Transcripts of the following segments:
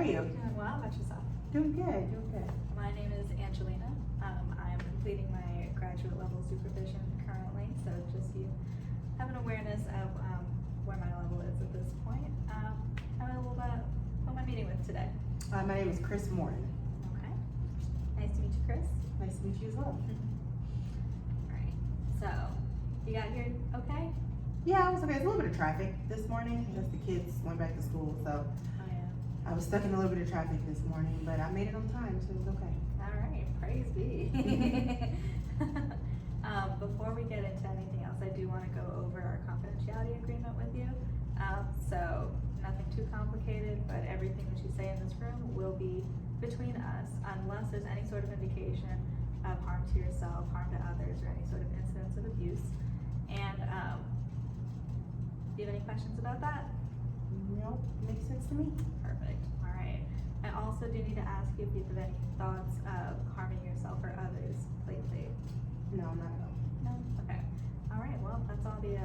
you? Doing well. How about yourself? Doing good, doing good. My name is Angelina. I'm completing my graduate level supervision currently, so just you have an awareness of where my level is at this point. Who am I meeting with today? My name is Chris Morton. Okay. Nice to meet you, Chris. Nice to meet you as well. Alright, so you got here okay? Yeah, it was okay. It's a little bit of traffic this morning because the kids went back to school, so Oh yeah. I was stuck in a little bit of traffic this morning, but I made it on time, so it was okay. Alright, praise be. Before we get into anything else, I do want to go over our confidentiality agreement with you. So nothing too complicated, but everything that you say in this room will be between us unless there's any sort of indication of harm to yourself, harm to others, or any sort of incidents of abuse. And do you have any questions about that? Nope, makes sense to me. Perfect. All right. I also do need to ask you if you have any thoughts of harming yourself or others lately. No, not at all. No? Okay. All right. Well, that's all the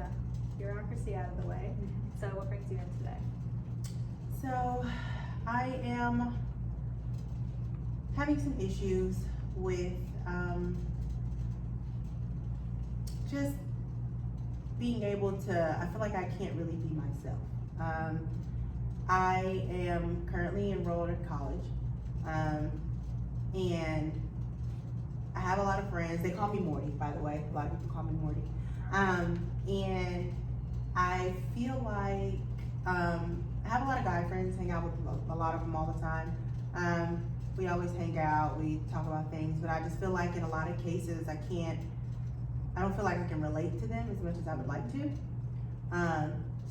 bureaucracy out of the way. So what brings you in today? So, I am having some issues with just being able to, I feel like I can't really be myself. I am currently enrolled in college, and I have a lot of friends. They call me Morty, by the way. A lot of people call me Morty. And I feel like I have a lot of guy friends, hang out with a lot of them all the time. We always hang out, we talk about things, but I just feel like in a lot of cases I don't feel like I can relate to them as much as I would like to.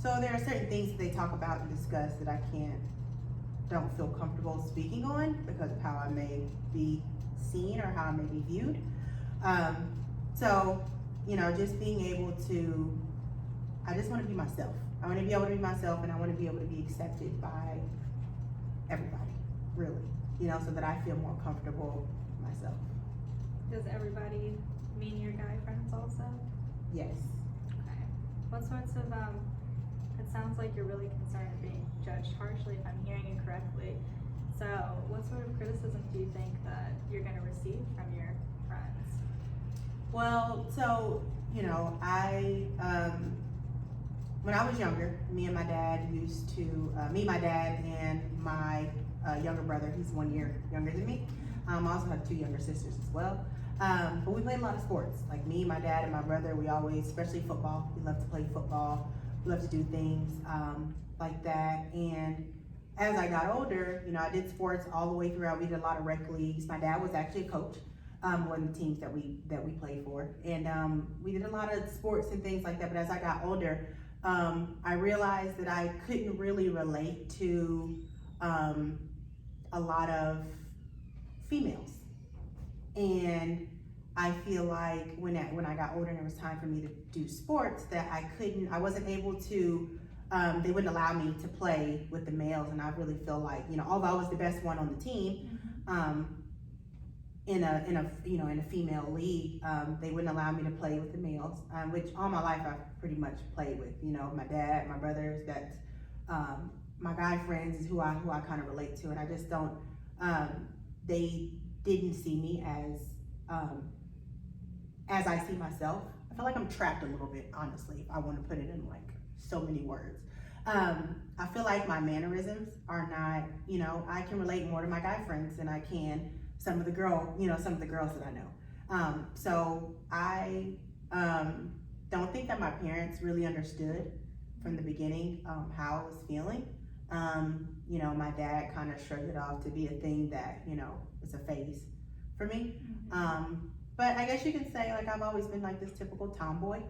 So there are certain things that they talk about and discuss that I don't feel comfortable speaking on because of how I may be seen or how I may be viewed. So, just being able to, I just want to be myself. I want to be able to be myself, and I want to be able to be accepted by everybody, really, so that I feel more comfortable myself. Does everybody mean your guy friends also? Yes. Okay. What sorts of, it sounds like you're really concerned of being judged harshly if I'm hearing you correctly. So what sort of criticism do you think that you're going to receive from your friends? Well, so, when I was younger, me, my dad, and my younger brother, he's 1 year younger than me. I also have 2 younger sisters as well. But we played a lot of sports. Like me, my dad, and my brother, we always, especially football, we love to play football. We love to do things like that. And as I got older, I did sports all the way throughout. We did a lot of rec leagues. My dad was actually a coach, one of the teams that we played for. And we did a lot of sports and things like that. But as I got older, I realized that I couldn't really relate to a lot of females. And I feel like when I got older and it was time for me to do sports, that I wasn't able to, they wouldn't allow me to play with the males. And I really feel like, although I was the best one on the team, in a female league, they wouldn't allow me to play with the males, which all my life I've pretty much played with, my dad, my brothers, that's, my guy friends is who I kind of relate to. And I just don't, they didn't see me as I see myself. I feel like I'm trapped a little bit, honestly, if I want to put it in like so many words. I feel like my mannerisms are not, I can relate more to my guy friends than I can some of the girls that I know. So I don't think that my parents really understood from the beginning how I was feeling. My dad kind of shrugged it off to be a thing that, it's a phase for me. But I guess you can say like I've always been like this typical tomboy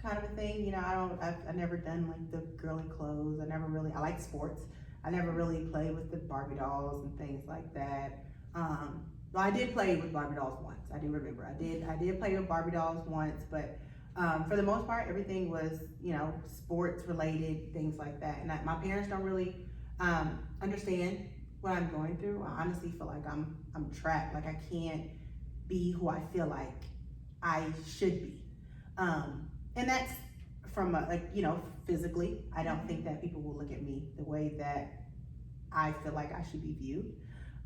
kind of a thing. I've never done like the girly clothes. I like sports. I never really played with the Barbie dolls and things like that. Well, I did play with Barbie dolls once. I do remember. I did play with Barbie dolls once, but for the most part, everything was, sports related, things like that. And my parents don't really understand what I'm going through. I honestly feel like I'm trapped. Like I can't be who I feel like I should be. And that's from physically. I don't think that people will look at me the way that I feel like I should be viewed.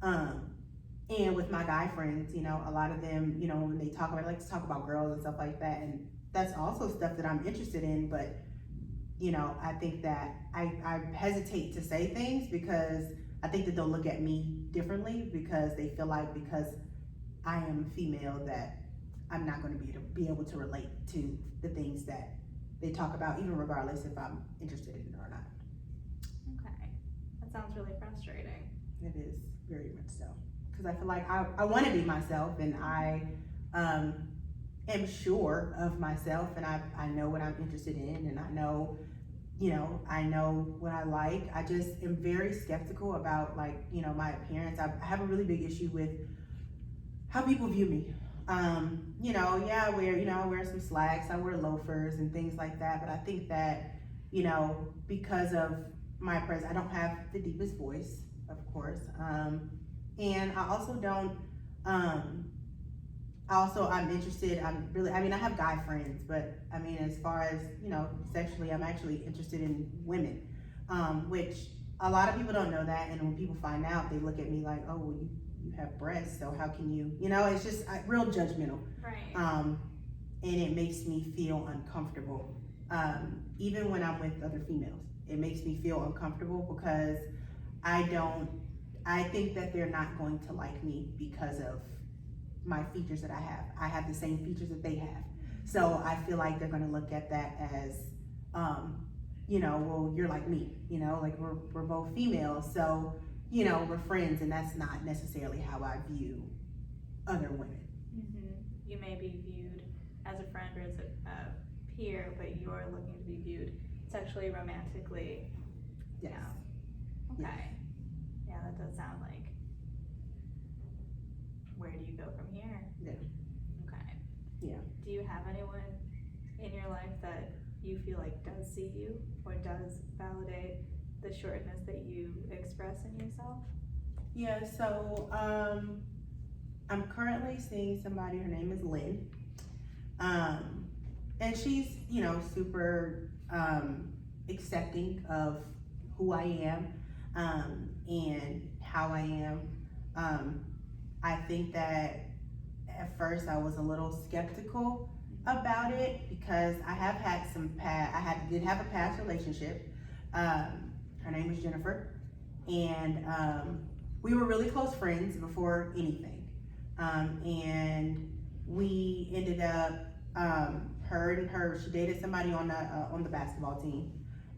And with my guy friends, you know, a lot of them, you know, when they talk about, I like to talk about girls and stuff like that, and that's also stuff that I'm interested in, but you know, I think that I hesitate to say things because I think that they'll look at me differently because they feel like because I am female that I'm not going to be able to relate to the things that they talk about, even regardless if I'm interested in it or not. Okay, that sounds really frustrating. It is very much so because I feel like I want to be myself, and I am sure of myself, and I know what I'm interested in, and I know, you know, I know what I like. I just am very skeptical about, like, you know, my appearance. I have a really big issue with how people view me. You know, yeah, I wear some slacks, I wear loafers and things like that, but I think that, you know, because of my presence, I don't have the deepest voice, of course. And I also don't, I'm interested, I have guy friends, but I mean, as far as, you know, sexually, I'm actually interested in women, which a lot of people don't know that. And when people find out, they look at me like, oh, well, you have breasts, so how can you know, it's just real judgmental. Right. And it makes me feel uncomfortable. Even when I'm with other females, it makes me feel uncomfortable because I think that they're not going to like me because of my features that I have. I have the same features that they have. So I feel like they're gonna look at that as, you know, well, you're like me, you know, like we're both females, so, you know, we're friends, and that's not necessarily how I view other women. Mm-hmm. You may be viewed as a friend or as a peer, but you're looking to be viewed sexually, romantically. Yes. Yeah. Okay. Yeah, that does sound like, where do you go from here? Yeah. Okay. Yeah. Do you have anyone in your life that you feel like does see you or does validate the shortness that you express in yourself? Yeah, so I'm currently seeing somebody, her name is Lynn. And she's, you know, super accepting of who I am, and how I am. I think that at first I was a little skeptical about it because I have had did have a past relationship. Her name was Jennifer, and we were really close friends before anything. And we ended up, she dated somebody on the basketball team,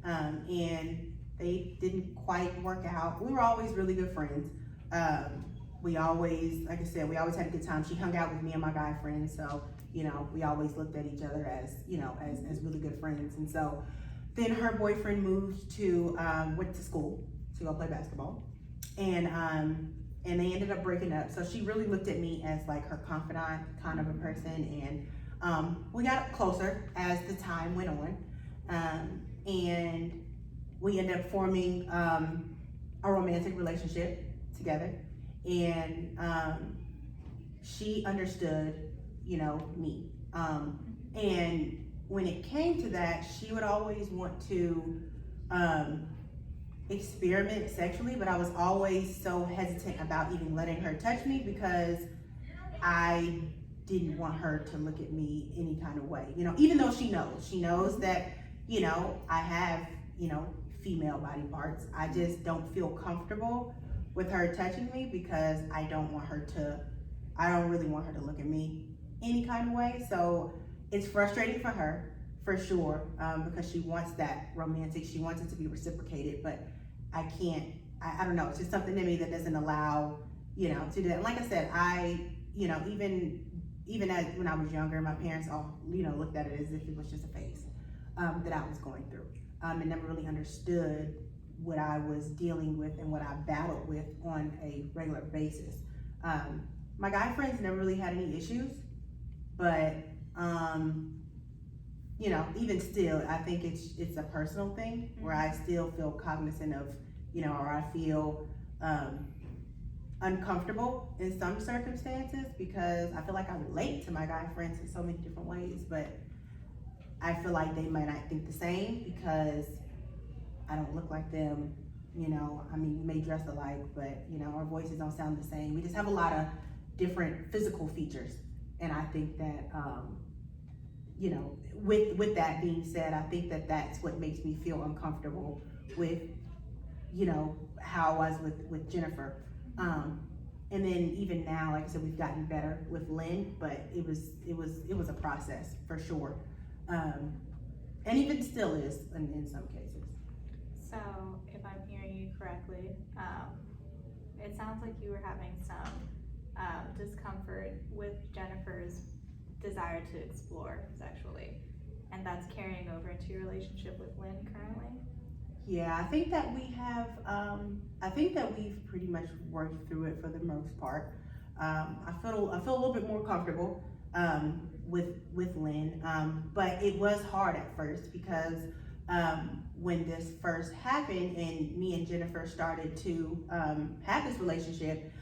and they didn't quite work out. We were always really good friends. We always, like I said, we always had a good time. She hung out with me and my guy friends, so, you know, we always looked at each other as, you know, as really good friends. And so then her boyfriend went to school to go play basketball, and they ended up breaking up. So she really looked at me as like her confidant kind of a person, and we got closer as the time went on, and we ended up forming a romantic relationship together. And she understood, you know, me. And when it came to that, she would always want to experiment sexually, but I was always so hesitant about even letting her touch me because I didn't want her to look at me any kind of way. You know, even though she knows that, you know, I have, you know, female body parts. I just don't feel comfortable with her touching me because I don't really want her to look at me any kind of way. So it's frustrating for her, for sure, because she wants that romantic, she wants it to be reciprocated, but I can't, I don't know, it's just something in me that doesn't allow, you know, to do that. And like I said, you know, even as when I was younger, my parents all, you know, looked at it as if it was just a phase that I was going through, and never really understood what I was dealing with and what I battled with on a regular basis. My guy friends never really had any issues, but you know, even still, I think it's a personal thing where I still feel cognizant of, you know, or I feel uncomfortable in some circumstances because I feel like I relate to my guy friends in so many different ways, but I feel like they might not think the same because I don't look like them, you know, I mean, we may dress alike, but, you know, our voices don't sound the same. We just have a lot of different physical features. And I think that, you know, with that being said, I think that that's what makes me feel uncomfortable with, you know, how I was with Jennifer. And then even now, like I said, we've gotten better with Lynn, but it was a process for sure. And even still is in some cases. So, if I'm hearing you correctly, it sounds like you were having some discomfort with Jennifer's desire to explore sexually, and that's carrying over into your relationship with Lynn currently? Yeah, I think that we have, I think that we've pretty much worked through it for the most part. I feel a little bit more comfortable with Lynn, but it was hard at first because when this first happened and me and Jennifer started to have this relationship,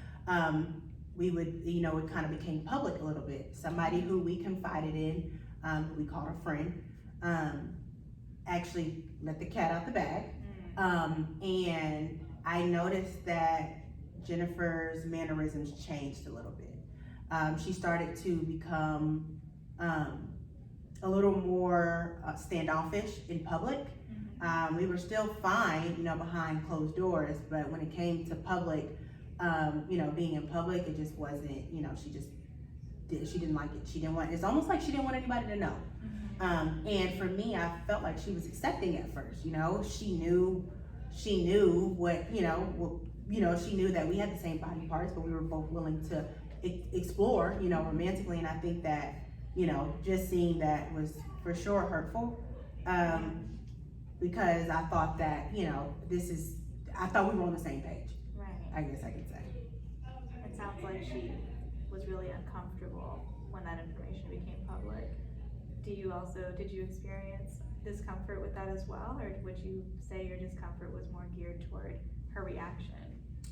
we would, you know, it kind of became public a little bit. Somebody who we confided in, who we called a friend, actually let the cat out the bag. And I noticed that Jennifer's mannerisms changed a little bit. She started to become a little more standoffish in public. We were still fine, you know, behind closed doors, but when it came to public, you know, being in public, it just wasn't, you know, she didn't like it. She didn't want, it's almost like she didn't want anybody to know. And for me, I felt like she was accepting at first, you know, she knew what, she knew that we had the same body parts, but we were both willing to explore, you know, romantically. And I think that, you know, just seeing that was for sure hurtful, because I thought that, you know, I thought we were on the same page. Right. I guess I could say. It sounds like she was really uncomfortable when that information became public. Did you experience discomfort with that as well, or would you say your discomfort was more geared toward her reaction?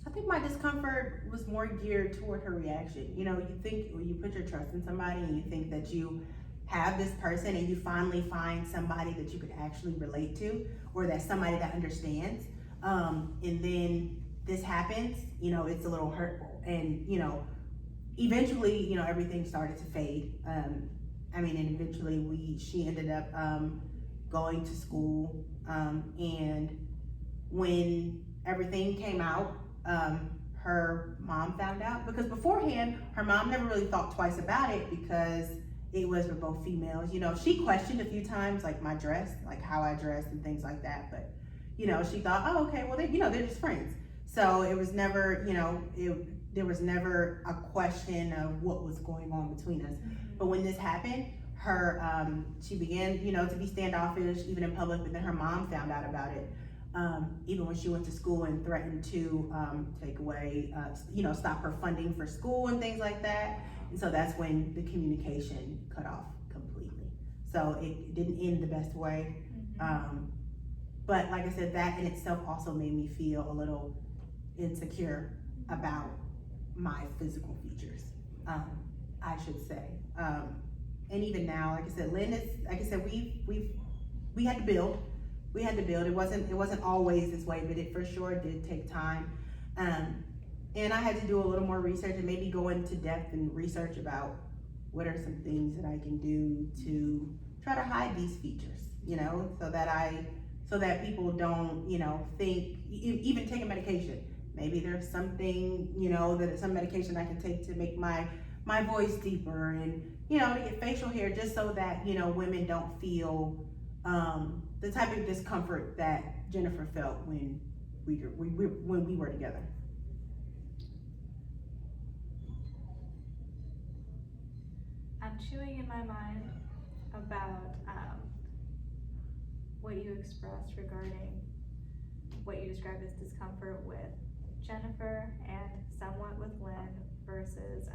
I think my discomfort was more geared toward her reaction. You know, you think, when you put your trust in somebody and you think that you have this person and you finally find somebody that you could actually relate to, or that somebody that understands, and then this happens, you know, it's a little hurtful. And, you know, eventually, you know, everything started to fade. And eventually she ended up going to school, and when everything came out, her mom found out, because beforehand her mom never really thought twice about it because it was for both females. You know, she questioned a few times, like my dress, like how I dressed and things like that, but you know, she thought, oh, okay, well, they're just friends. So it was never, you know, there was never a question of what was going on between us. But when this happened, she began, you know, to be standoffish even in public, but then her mom found out about it. Even when she went to school and threatened to take away, stop her funding for school and things like that. And so that's when the communication cut off completely. So it didn't end the best way. But like I said, that in itself also made me feel a little insecure about my physical features, I should say. And even now, like I said, Lynn is, like I said, we had to build. We had to build. It wasn't always this way, but it for sure did take time. And I had to do a little more research and maybe go into depth and research about what are some things that I can do to try to hide these features, you know, so that people don't, you know, think, even take a medication. Maybe there's something, you know, some medication I can take to make my voice deeper, and, you know, to get facial hair, just so that, you know, women don't feel the type of discomfort that Jennifer felt when we were together. I'm chewing in my mind about what you expressed regarding what you described as discomfort with Jennifer and somewhat with Lynn versus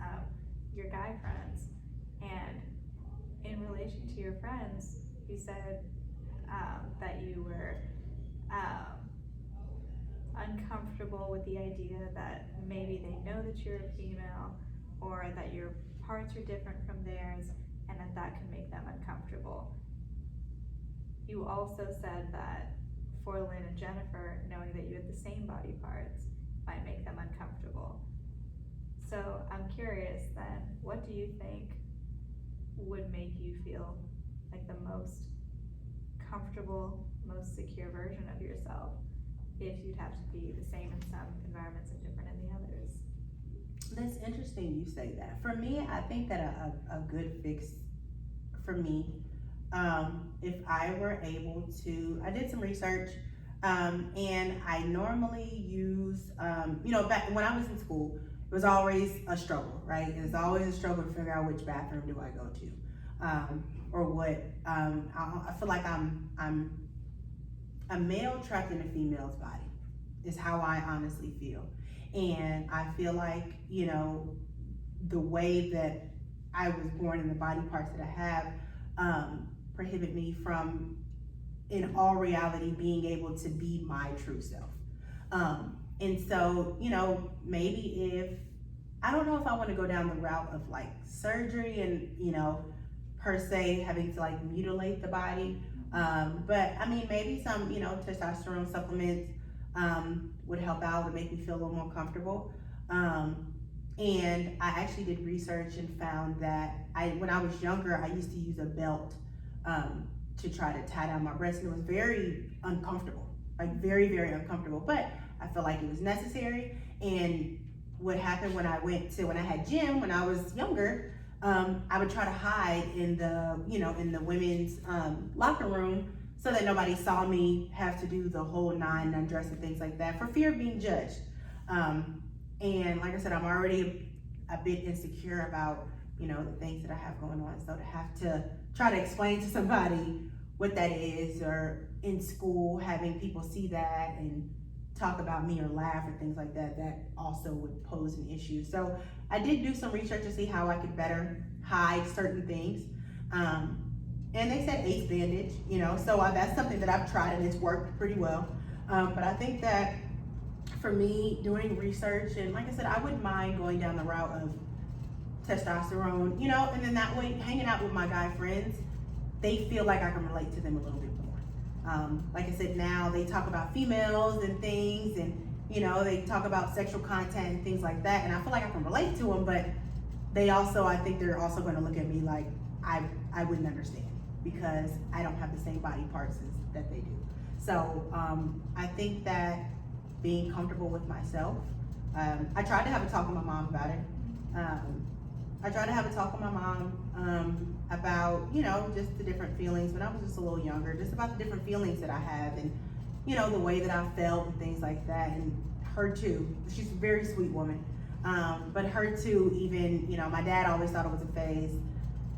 your guy friends. And in relation to your friends, you said that you were uncomfortable with the idea that maybe they know that you're a female, or that your parts are different from theirs, and that can make them uncomfortable. You also said that for Lynn and Jennifer, knowing that you had the same body parts might make them uncomfortable. So I'm curious then, what do you think would make you feel like the most comfortable, most secure version of yourself if you'd have to be the same in some environments and different in the others? That's interesting you say that. For me, I think that a good fix for me, if I were able to, I did some research, and I normally use, back when I was in school, it was always a struggle, right? It was always a struggle to figure out which bathroom do I go to, or what. I feel like I'm a male trapped in a female's body, is how I honestly feel. And I feel like, the way that I was born and the body parts that I have prohibit me from, in all reality, being able to be my true self. And so, maybe I don't know if I want to go down the route of like surgery and, per se having to like mutilate the body. But I mean, maybe some, testosterone supplements would help out, would make me feel a little more comfortable. And I actually did research and found that when I was younger, I used to use a belt to try to tie down my breasts, and it was very uncomfortable, like very, very uncomfortable. But I felt like it was necessary. And what happened when I had gym when I was younger, I would try to hide in the women's locker room so that nobody saw me have to do the whole nine, undress and things like that, for fear of being judged. And like I said, I'm already a bit insecure about, the things that I have going on. So to have to try to explain to somebody what that is, or in school, having people see that and talk about me or laugh or things like that, that also would pose an issue. So I did do some research to see how I could better hide certain things. And they said ace bandage, so that's something that I've tried and it's worked pretty well. But I think that for me, doing research, and like I said, I wouldn't mind going down the route of testosterone, and then that way, hanging out with my guy friends, they feel like I can relate to them a little bit more. Like I said, now they talk about females and things, and they talk about sexual content and things like that, and I feel like I can relate to them, but I think they're also going to look at me like I wouldn't understand, because I don't have the same body parts that they do. So I think that being comfortable with myself, I tried to have a talk with my mom about it. I tried to have a talk with my mom about, just the different feelings when I was just a little younger, just about the different feelings that I have, and, the way that I felt and things like that. And her too, she's a very sweet woman. But her too, even, my dad always thought it was a phase.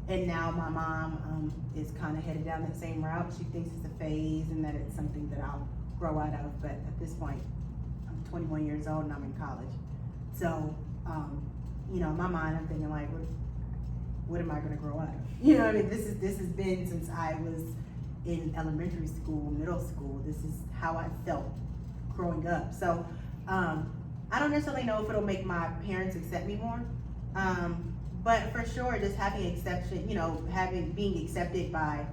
And now my mom is kind of headed down that same route. She thinks it's a phase and that it's something that I'll grow out of. But at this point, I'm 21 years old and I'm in college. So, in my mind, I'm thinking like, what am I going to grow out of? This has been since I was in elementary school, middle school. This is how I felt growing up. So, I don't necessarily know if it'll make my parents accept me more. But for sure, just having acceptance, being accepted by,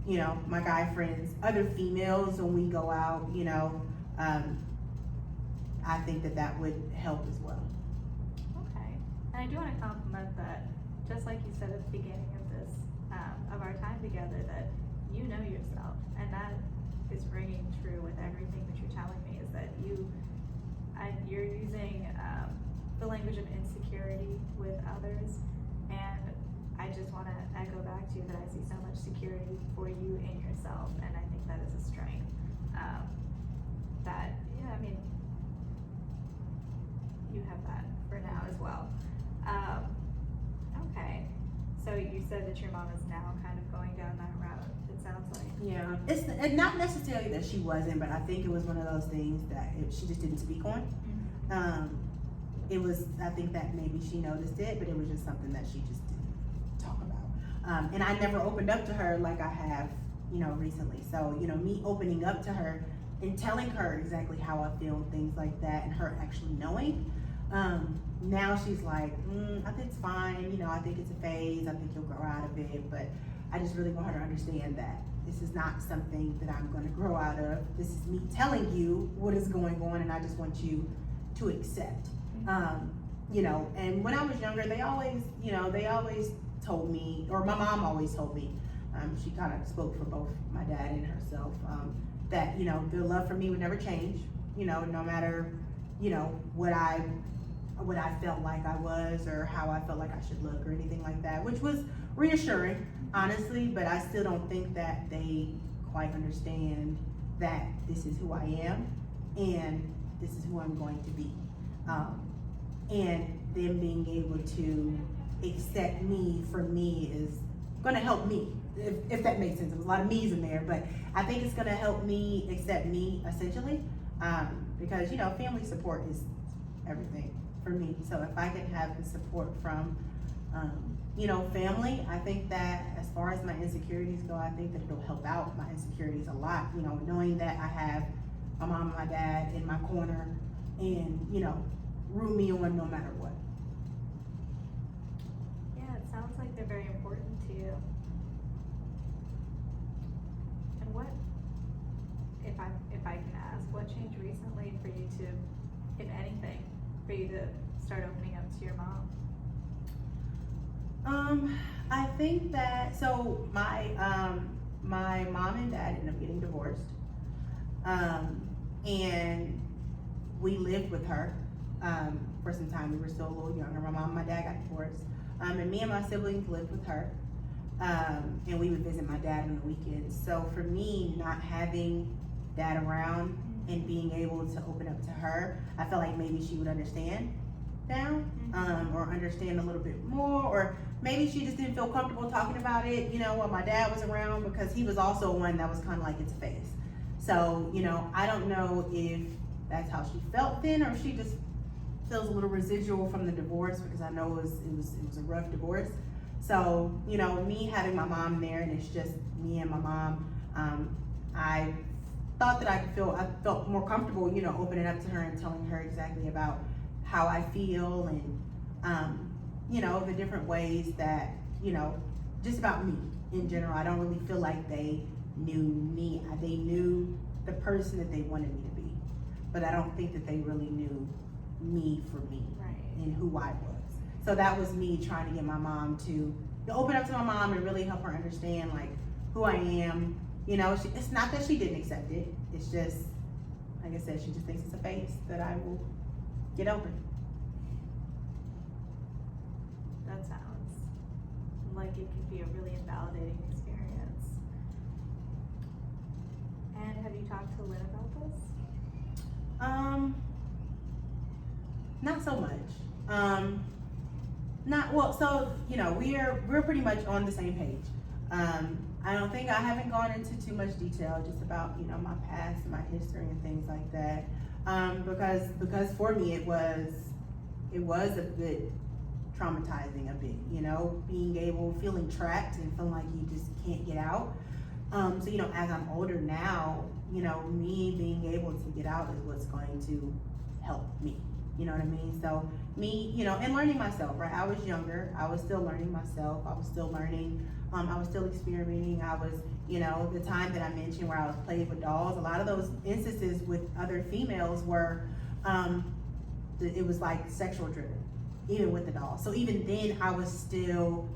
my guy friends, other females when we go out, I think that would help as well. Okay, and I do want to compliment that, just like you said at the beginning of this, of our time together, that you know yourself, and that is ringing true with everything that you're telling me, is that you're using the language of insecurity with others, and I just want to echo back to you that I see so much security for you in yourself, and I think that is a strength. You have that for now as well. Okay, so you said that your mom is now kind of going down that route, it sounds like. Yeah, it's not necessarily that she wasn't, but I think it was one of those things that she just didn't speak on. I think that maybe she noticed it, but it was just something that she just didn't talk about. And I never opened up to her like I have, recently. So, me opening up to her and telling her exactly how I feel and things like that, and her actually knowing, now she's like, I think it's fine, I think it's a phase, I think you'll grow out of it, but I just really want her to understand that, this is not something that I'm going to grow out of. This is me telling you what is going on, and I just want you to accept. You know, and when I was younger, they always told me, or my mom always told me, she kind of spoke for both my dad and herself, that, you know, their love for me would never change, you know, no matter, you know, what I felt like I was or how I felt like I should look or anything like that, which was reassuring, honestly, but I still don't think that they quite understand that this is who I am and this is who I'm going to be. And them being able to accept me for me is gonna help me, if that makes sense. There was a lot of me's in there, but I think it's gonna help me accept me, essentially, because, you know, family support is everything for me. So if I can have the support from, you know, family, I think that as far as my insecurities go, I think that it'll help out my insecurities a lot, you know, knowing that I have my mom and my dad in my corner and, you know, root me on no matter what. Yeah, it sounds like they're very important to you. And what, if I can ask, what changed recently for you to, if anything, for you to start opening up to your mom? I think that, so my mom and dad ended up getting divorced. And we lived with her for some time. We were still a little younger. My mom and my dad got divorced. And me and my siblings lived with her. And we would visit my dad on the weekends. So for me, not having dad around and being able to open up to her, I felt like maybe she would understand now, or understand a little bit more, or maybe she just didn't feel comfortable talking about it, you know, when my dad was around, because he was also one that was kind of like, it's a phase. So, you know, I don't know if that's how she felt then, or if she just feels a little residual from the divorce, because I know it was a rough divorce. So, you know, me having my mom there, and it's just me and my mom, I thought that I felt more comfortable, you know, opening up to her and telling her exactly about how I feel and, you know, the different ways that, you know, just about me in general. I don't really feel like they knew me. They knew the person that they wanted me to be, but I don't think that they really knew me for me, right, and who I was. So that was me trying to get my mom to open up to my mom and really help her understand, like, who I am. You know, it's not that she didn't accept it. It's just, like I said, she just thinks it's a phase that I will get over. That sounds like it could be a really invalidating experience. And have you talked to Lynn about this? Not so much. Not well. So, you know, we're pretty much on the same page. I don't think I haven't gone into too much detail just about, you know, my past and my history and things like that. Because for me it was a bit traumatizing, a bit, you know, feeling trapped and feeling like you just can't get out. So, you know, as I'm older now, you know, me being able to get out is what's going to help me. You know what I mean? So me, you know, and learning myself, right? I was younger. I was still learning myself. I was still learning. I was still experimenting. I was, you know, the time that I mentioned where I was playing with dolls, a lot of those instances with other females were, it was like sexual driven, even with the dolls. So even then I was still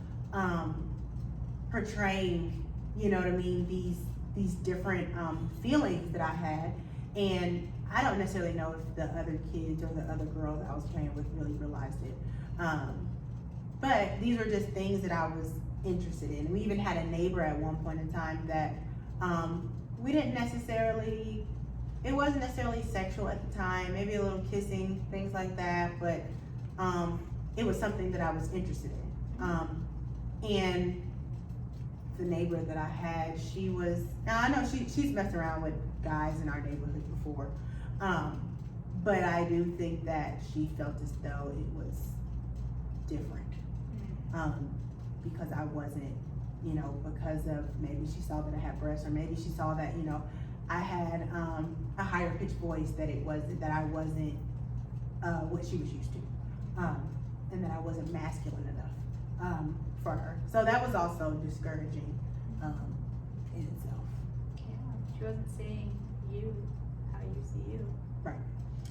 portraying, you know what I mean, these different feelings that I had. And I don't necessarily know if the other kids or the other girls that I was playing with really realized it. But these were just things that I was interested in. We even had a neighbor at one point in time that we didn't necessarily, it wasn't necessarily sexual at the time, maybe a little kissing, things like that, but it was something that I was interested in. And the neighbor that I had, she was, now I know she's messed around with guys in our neighborhood before, but I do think that she felt as though it was different, because I wasn't, you know, because of maybe she saw that I had breasts, or maybe she saw that, you know, I had a higher pitched voice, that I wasn't what she was used to, and that I wasn't masculine enough for her. So that was also discouraging in itself. Yeah, she wasn't seeing you how you see you. Right.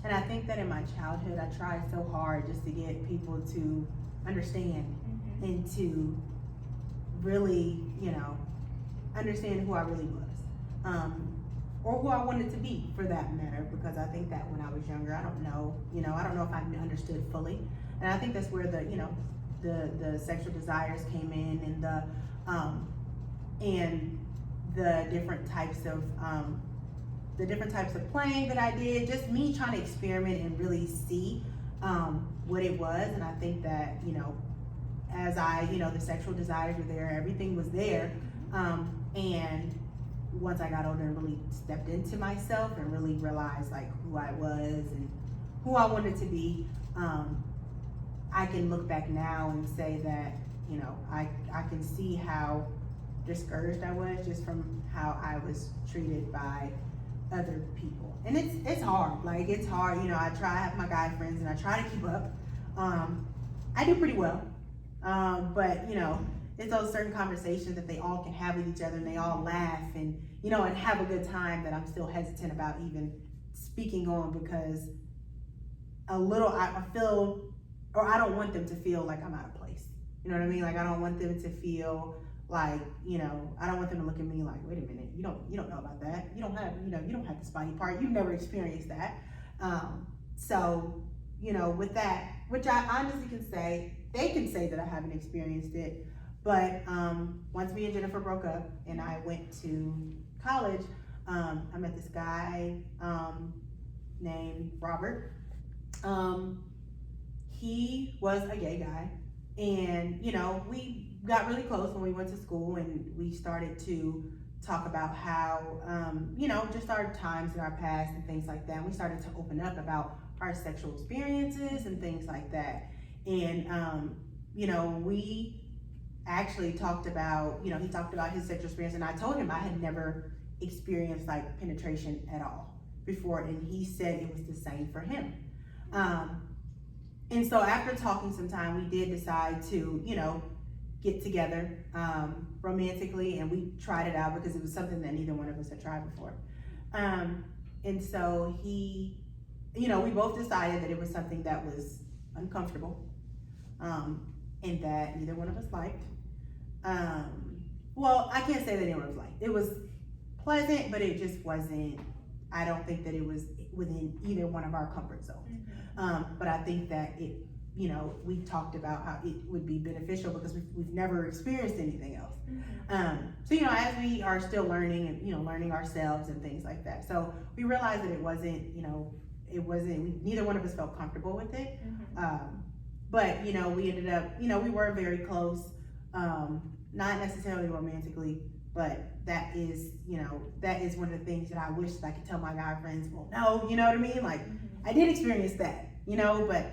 And I think that in my childhood, I tried so hard just to get people to understand and to really, understand who I really was. Or who I wanted to be for that matter, because I think that when I was younger, I don't know if I understood fully. And I think that's where the sexual desires came in, and the different types of playing that I did, just me trying to experiment and really see what it was. And I think that, as the sexual desires were there, everything was there. And once I got older and really stepped into myself and really realized like who I was and who I wanted to be, I can look back now and say that, I can see how discouraged I was just from how I was treated by other people. And it's hard. Like, it's hard. I try to have my guy friends and I try to keep up. I do pretty well. But it's those certain conversations that they all can have with each other and they all laugh and and have a good time that I'm still hesitant about even speaking on, because I feel, or I don't want them to feel like I'm out of place. You know what I mean? Like, I don't want them to feel like, I don't want them to look at me like, wait a minute, you don't know about that. You don't have the spotty part. You've never experienced that. So, with that, which I honestly can say, they can say that I haven't experienced it. But once me and Jennifer broke up and I went to college, I met this guy named Robert. He was a gay guy, and we got really close when we went to school, and we started to talk about how just our times in our past and things like that. And we started to open up about our sexual experiences and things like that. And we actually talked about, he talked about his sexual experience, and I told him I had never experienced like penetration at all before, and he said it was the same for him. And so after talking some time, we did decide to, get together romantically, and we tried it out because it was something that neither one of us had tried before. And so we both decided that it was something that was uncomfortable, and that neither one of us liked. Well, I can't say that neither one of us liked. It was pleasant, but it just wasn't, I don't think that it was within either one of our comfort zones. But I think that it, we talked about how it would be beneficial because we've never experienced anything else. So, as we are still learning and, learning ourselves and things like that. So we realized that it wasn't, neither one of us felt comfortable with it. But, we ended up, we were very close, not necessarily romantically, but that is one of the things that I wish that I could tell my guy friends, well, no, you know what I mean? Like, I did experience that, but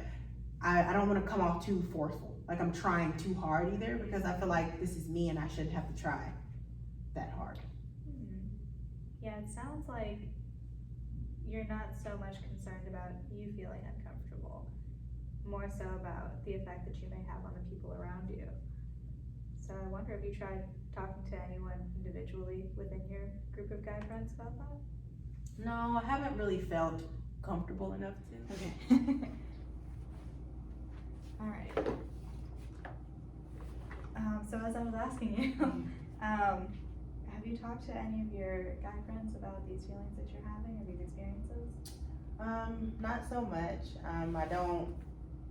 I don't want to come off too forceful. Like, I'm trying too hard either, because I feel like this is me and I shouldn't have to try that hard. Yeah, it sounds like you're not so much concerned about you feeling uncomfortable, more so about the effect that you may have on the people around you. So I wonder if you tried talking to anyone individually within your group of guy friends about that? No, I haven't really felt comfortable enough to. Okay. All right. So as I was asking you, have you talked to any of your guy friends about these feelings that you're having or these experiences? Not so much. I don't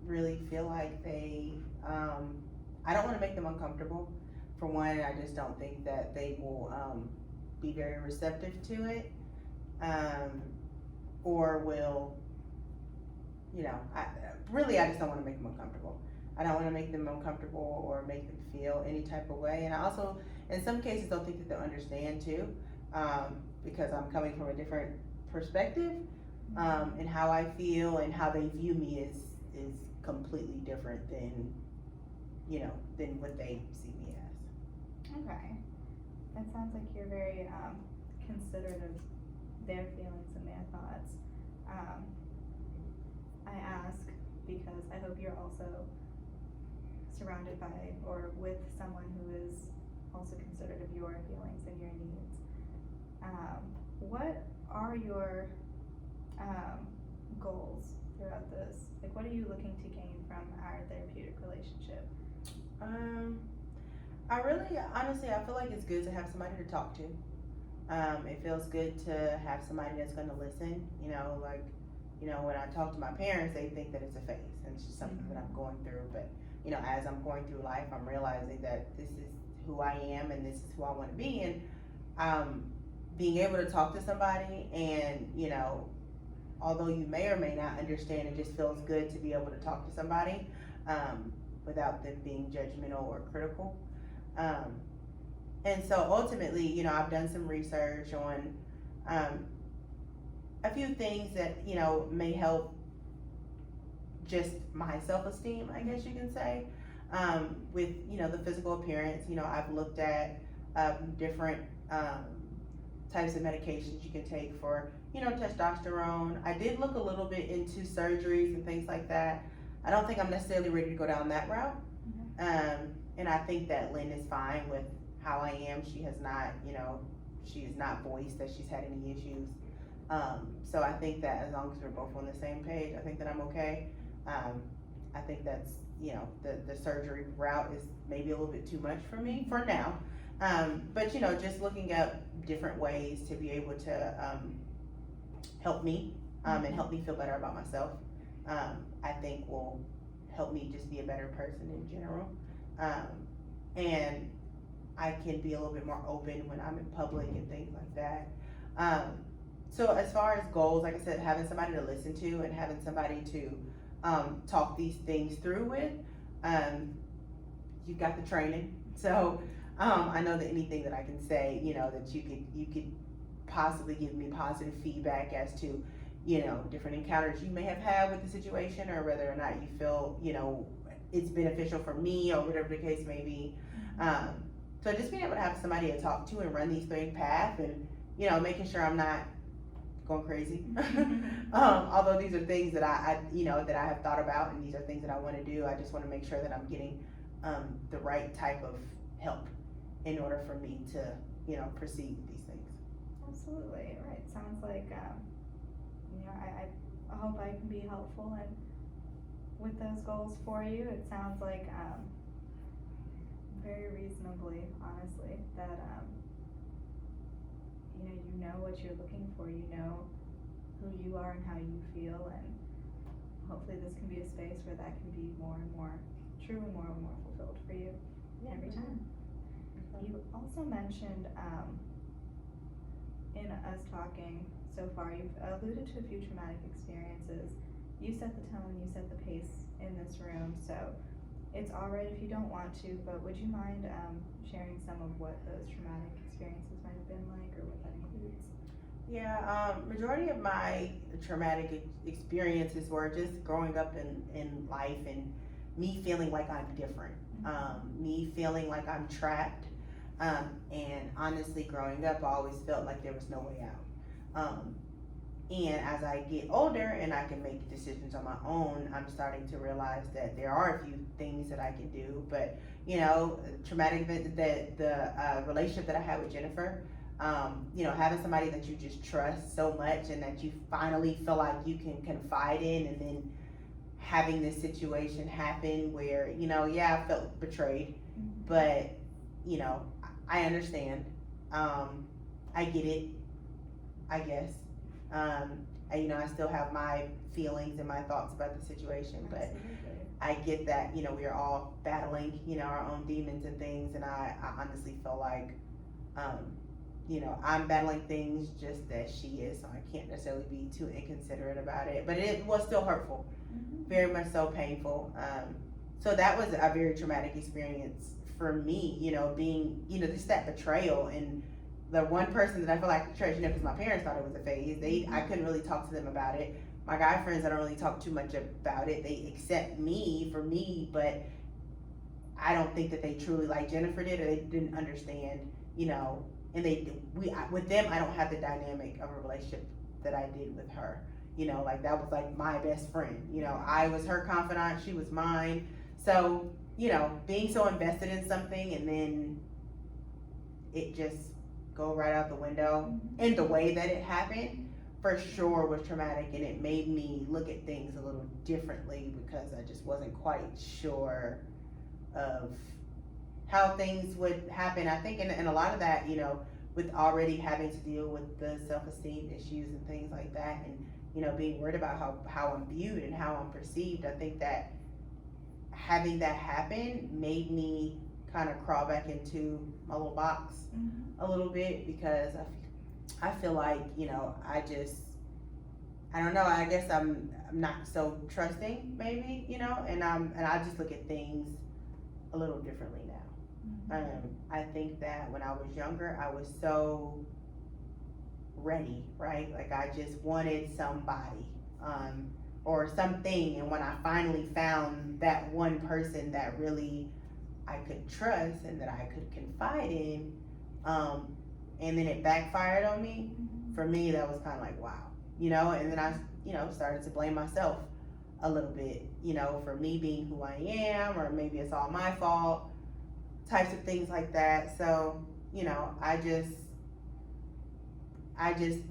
really feel like they, I don't want to make them uncomfortable. For one, I just don't think that they will be very receptive to it, or will, I just don't want to make them uncomfortable. I don't want to make them uncomfortable or make them feel any type of way. And I also, in some cases, don't think that they'll understand too, because I'm coming from a different perspective, and how I feel and how they view me is completely different than what they see me as. Okay. That sounds like you're very considerate of their feelings and their thoughts. I ask because I hope you're also surrounded by or with someone who is also considerate of your feelings and your needs. What are your goals throughout this? Like, what are you looking to gain from our therapeutic relationship? I really, honestly, I feel like it's good to have somebody to talk to. It feels good to have somebody that's going to listen. When I talk to my parents, they think that it's a phase and it's just something that I'm going through. But, as I'm going through life, I'm realizing that this is who I am and this is who I want to be. And being able to talk to somebody and, although you may or may not understand, it just feels good to be able to talk to somebody without them being judgmental or critical. And so ultimately, I've done some research on a few things that, may help just my self-esteem, I guess you can say. With, the physical appearance, I've looked at different types of medications you can take for, testosterone. I did look a little bit into surgeries and things like that. I don't think I'm necessarily ready to go down that route. And I think that Lynn is fine with how I am. She has not, she has not voiced that she's had any issues. So I think that as long as we're both on the same page, I think that I'm okay. I think that's, the surgery route is maybe a little bit too much for me for now. But just looking at different ways to be able to help me and help me feel better about myself, I think will help me just be a better person in general. And I can be a little bit more open when I'm in public and things like that. So as far as goals, like I said, having somebody to listen to and having somebody to talk these things through with, you got the training. So I know that anything that I can say, that you could possibly give me positive feedback as to, different encounters you may have had with the situation, or whether or not you feel, it's beneficial for me, or whatever the case may be. So just being able to have somebody to talk to and run these things path, and making sure I'm not going crazy. Although these are things that I that I have thought about, and these are things that I want to do. I just want to make sure that I'm getting the right type of help in order for me to proceed with these things. Absolutely, right. Sounds like I hope I can be helpful and with those goals for you. It sounds like very reasonably, honestly, that you know what you're looking for, you know who you are and how you feel, and hopefully this can be a space where that can be more and more true and more fulfilled for you every time. You also mentioned in us talking so far, you've alluded to a few traumatic experiences. You set the tone, you set the pace in this room, so it's alright if you don't want to, but would you mind sharing some of what those traumatic experiences might have been like, or what that includes? Yeah, majority of my traumatic experiences were just growing up in life and me feeling like I'm different, me feeling like I'm trapped, and honestly, growing up, I always felt like there was no way out. And as I get older and I can make decisions on my own, I'm starting to realize that there are a few things that I can do. But traumatic event, that the relationship that I had with Jennifer, having somebody that you just trust so much and that you finally feel like you can confide in, and then having this situation happen where I felt betrayed, but I understand. I get it, I guess. I still have my feelings and my thoughts about the situation, but I get that, we are all battling, our own demons and things, and I honestly feel like, I'm battling things just as she is, so I can't necessarily be too inconsiderate about it, but it was still hurtful, very much so painful. So that was a very traumatic experience for me, being, just that betrayal, and the one person that I feel like betrayed, because my parents thought it was a phase. I couldn't really talk to them about it. My guy friends, I don't really talk too much about it. They accept me for me, but I don't think that they truly like Jennifer did, or they didn't understand, and with them, I don't have the dynamic of a relationship that I did with her. That was like my best friend. I was her confidant, she was mine. So, being so invested in something and then it just go right out the window, and the way that it happened for sure was traumatic, and it made me look at things a little differently because I just wasn't quite sure of how things would happen. I think in a lot of that, you know, with already having to deal with the self-esteem issues and things like that, and you know, being worried about how I'm viewed and how I'm perceived, I think that having that happen made me kind of crawl back into my little box a little bit, because I feel like, you know, I don't know, I guess I'm not so trusting maybe, you know, and I just look at things a little differently now. I think that when I was younger, I was so ready, right? Like I just wanted somebody, or something, and when I finally found that one person that really I could trust and that I could confide in, and then it backfired on me, for me that was kind of like, wow, you know, and then I, you know, started to blame myself a little bit, you know, for me being who I am, or maybe it's all my fault, types of things like that. So, you know, I just,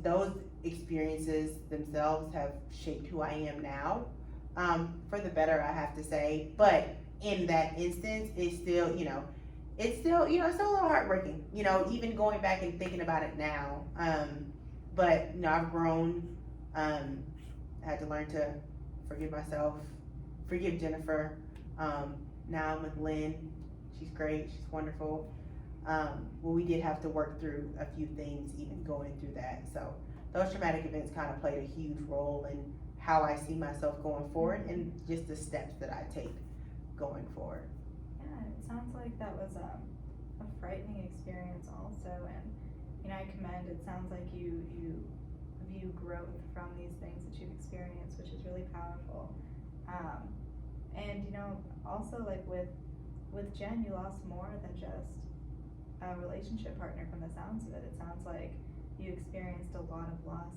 those experiences themselves have shaped who I am now, for the better, I have to say. But in that instance, it's still, you know, it's still a little heartbreaking, you know, even going back and thinking about it now. But, you know, I've grown, I had to learn to forgive myself, forgive Jennifer. Now I'm with Lynn. She's great, she's wonderful. Well, we did have to work through a few things even going through that. So those traumatic events kind of played a huge role in how I see myself going forward, and just the steps that I take going forward. Yeah, it sounds like that was a frightening experience also, and you know, I commend, it sounds like you view growth from these things that you've experienced, which is really powerful. And you know, also like with Jen, you lost more than just a relationship partner from the sounds of it. It sounds like you experienced a lot of loss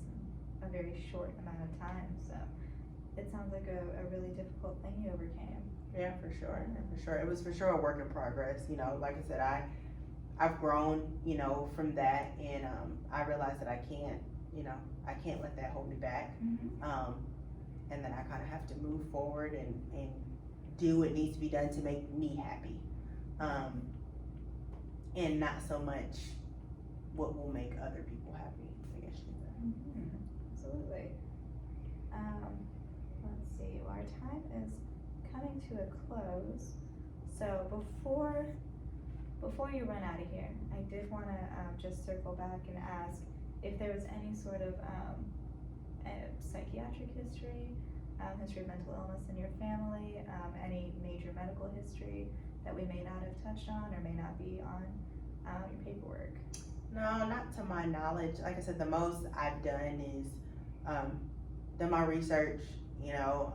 in a very short amount of time, so it sounds like a really difficult thing you overcame. Yeah, for sure, for sure. It was for sure a work in progress. You know, like I said, I've grown, you know, from that, and I realized that I can't let that hold me back. And then I kind of have to move forward and do what needs to be done to make me happy, and not so much what will make other people happy, I guess you could say. Absolutely. Let's see, well, our time is coming to a close, so before you run out of here, I did want to just circle back and ask if there was any sort of psychiatric history, history of mental illness in your family, any major medical history that we may not have touched on or may not be on your paperwork. No, not to my knowledge. Like I said, the most I've done is done my research, you know,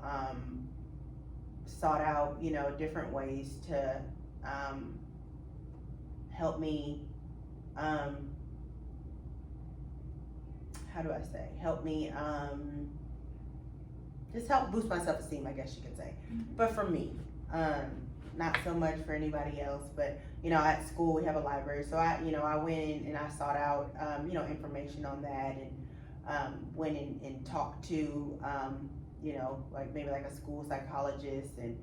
sought out, you know, different ways to help me, just help boost my self-esteem, I guess you could say. But for me, not so much for anybody else. But you know, at school we have a library, so I went in and I sought out you know, information on that, and went in and talked to you know, like maybe like a school psychologist, and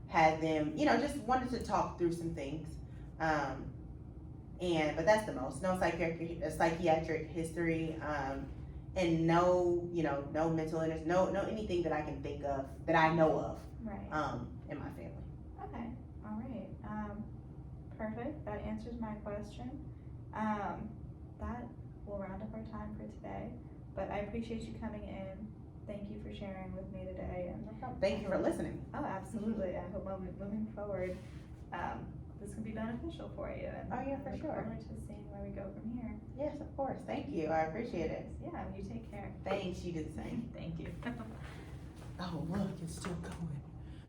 had them, you know, just wanted to talk through some things. But that's the most. No psychiatric history, and no, you know, no mental illness, no anything that I can think of that I know of. Right. In my family. Okay. All right. Perfect. That answers my question. That will round up our time for today. But I appreciate you coming in. Thank you for sharing with me today. And thank you for listening. Oh, absolutely. I hope moving forward, this can be beneficial for you. And oh yeah, for sure. I look forward to seeing where we go from here. Yes, of course. Thank you. I appreciate it. Yeah, you take care. Thanks. You do the same. Thank you. Oh, look, it's still going.